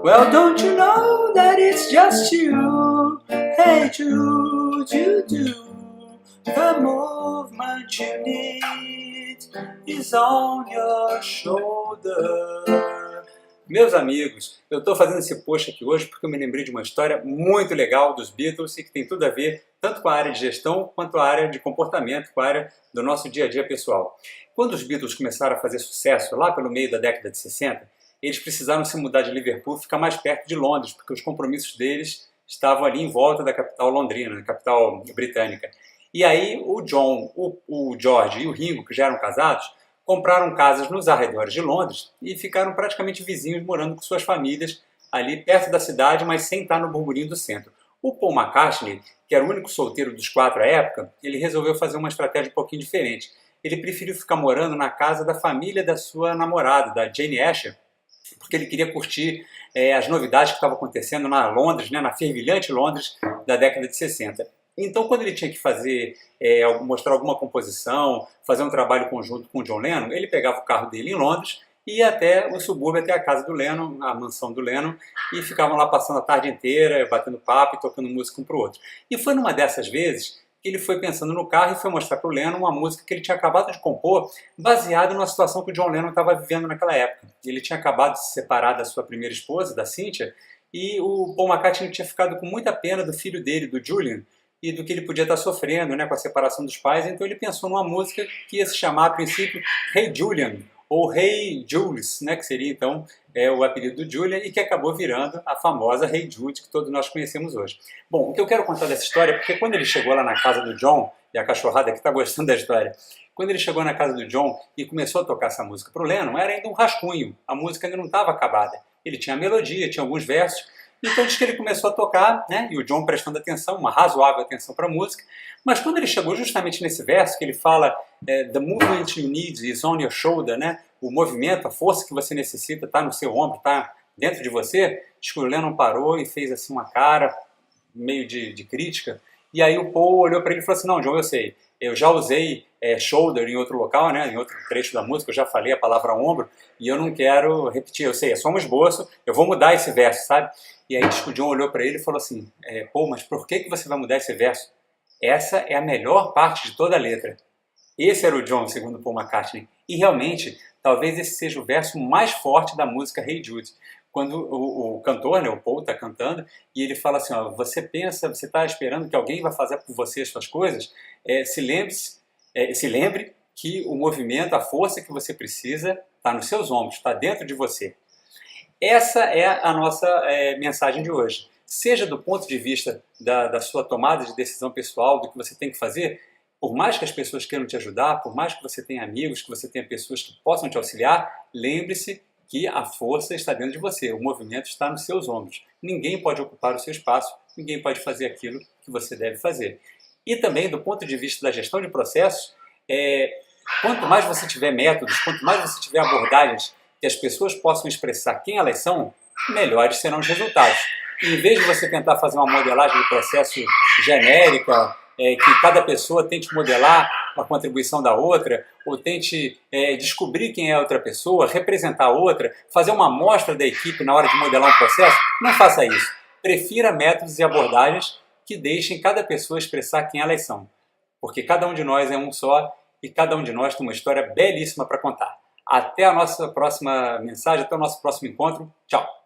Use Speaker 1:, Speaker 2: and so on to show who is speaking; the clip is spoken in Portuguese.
Speaker 1: Well, don't you know that it's just you? Hey Jude, you do. The movement you need is on your shoulder. Meus amigos, eu estou fazendo esse post aqui hoje porque eu me lembrei de uma história muito legal dos Beatles e que tem tudo a ver tanto com a área de gestão quanto a área de comportamento, com a área do nosso dia a dia pessoal. Quando os Beatles começaram a fazer sucesso, lá pelo meio da década de 60, eles precisaram se mudar de Liverpool e ficar mais perto de Londres, porque os compromissos deles estavam ali em volta da capital londrina, da capital britânica. E aí o John, o George e o Ringo, que já eram casados, compraram casas nos arredores de Londres e ficaram praticamente vizinhos, morando com suas famílias ali perto da cidade, mas sem estar no burburinho do centro. O Paul McCartney, que era o único solteiro dos quatro à época, ele resolveu fazer uma estratégia um pouquinho diferente. Ele preferiu ficar morando na casa da família da sua namorada, da Jane Asher, porque ele queria curtir as novidades que estavam acontecendo na Londres, né, na fervilhante Londres da década de 60. Então, quando ele tinha que fazer, mostrar alguma composição, fazer um trabalho conjunto com o John Lennon, ele pegava o carro dele em Londres e ia até o subúrbio, até a casa do Lennon, a mansão do Lennon, e ficavam lá passando a tarde inteira, batendo papo e tocando música um para o outro. E foi numa dessas vezes que ele foi pensando no carro e foi mostrar para o Lennon uma música que ele tinha acabado de compor, baseada numa situação que o John Lennon estava vivendo naquela época. Ele tinha acabado de se separar da sua primeira esposa, da Cynthia, e o Paul McCartney tinha ficado com muita pena do filho dele, do Julian, e do que ele podia estar sofrendo, né, com a separação dos pais. Então ele pensou numa música que ia se chamar, a princípio, Hey Julian, ou Hey Jules, né, que seria então o apelido do Julian, e que acabou virando a famosa Hey Jude, que todos nós conhecemos hoje. Bom, o que eu quero contar dessa história é porque quando ele chegou lá na casa do John, e a cachorrada que está gostando da história, quando ele chegou na casa do John e começou a tocar essa música para o Lennon, era ainda um rascunho, a música ainda não estava acabada. Ele tinha a melodia, tinha alguns versos, então diz que ele começou a tocar, né, e o John prestando atenção, uma razoável atenção para a música, mas quando ele chegou justamente nesse verso, que ele fala The movement you need is on your shoulder, né, o movimento, a força que você necessita está no seu ombro, está dentro de você, diz que o Lennon parou e fez assim uma cara meio de crítica, e aí o Paul olhou para ele e falou assim, não, John, eu sei, eu já usei shoulder em outro local, né, em outro trecho da música, eu já falei a palavra ombro, e eu não quero repetir, eu sei, é só um esboço, eu vou mudar esse verso, sabe? E aí o John olhou para ele e falou assim, Paul, mas por que você vai mudar esse verso? Essa é a melhor parte de toda a letra. Esse era o John, segundo Paul McCartney. E realmente, talvez esse seja o verso mais forte da música Hey Jude. Quando o cantor, né, o Paul, está cantando, e ele fala assim, ó, você está esperando que alguém vai fazer por você as suas coisas? Se lembre que o movimento, a força que você precisa está nos seus ombros, está dentro de você. Essa é a nossa mensagem de hoje. Seja do ponto de vista da sua tomada de decisão pessoal, do que você tem que fazer, por mais que as pessoas queiram te ajudar, por mais que você tenha amigos, que você tenha pessoas que possam te auxiliar, lembre-se que a força está dentro de você, o movimento está nos seus ombros. Ninguém pode ocupar o seu espaço, ninguém pode fazer aquilo que você deve fazer. E também, do ponto de vista da gestão de processos, quanto mais você tiver métodos, quanto mais você tiver abordagens que as pessoas possam expressar quem elas são, melhores serão os resultados. E em vez de você tentar fazer uma modelagem de processo genérica, que cada pessoa tente modelar a contribuição da outra, ou tente descobrir quem é a outra pessoa, representar a outra, fazer uma amostra da equipe na hora de modelar um processo, não faça isso. Prefira métodos e abordagens que deixem cada pessoa expressar quem elas são. Porque cada um de nós é um só e cada um de nós tem uma história belíssima para contar. Até a nossa próxima mensagem, até o nosso próximo encontro. Tchau!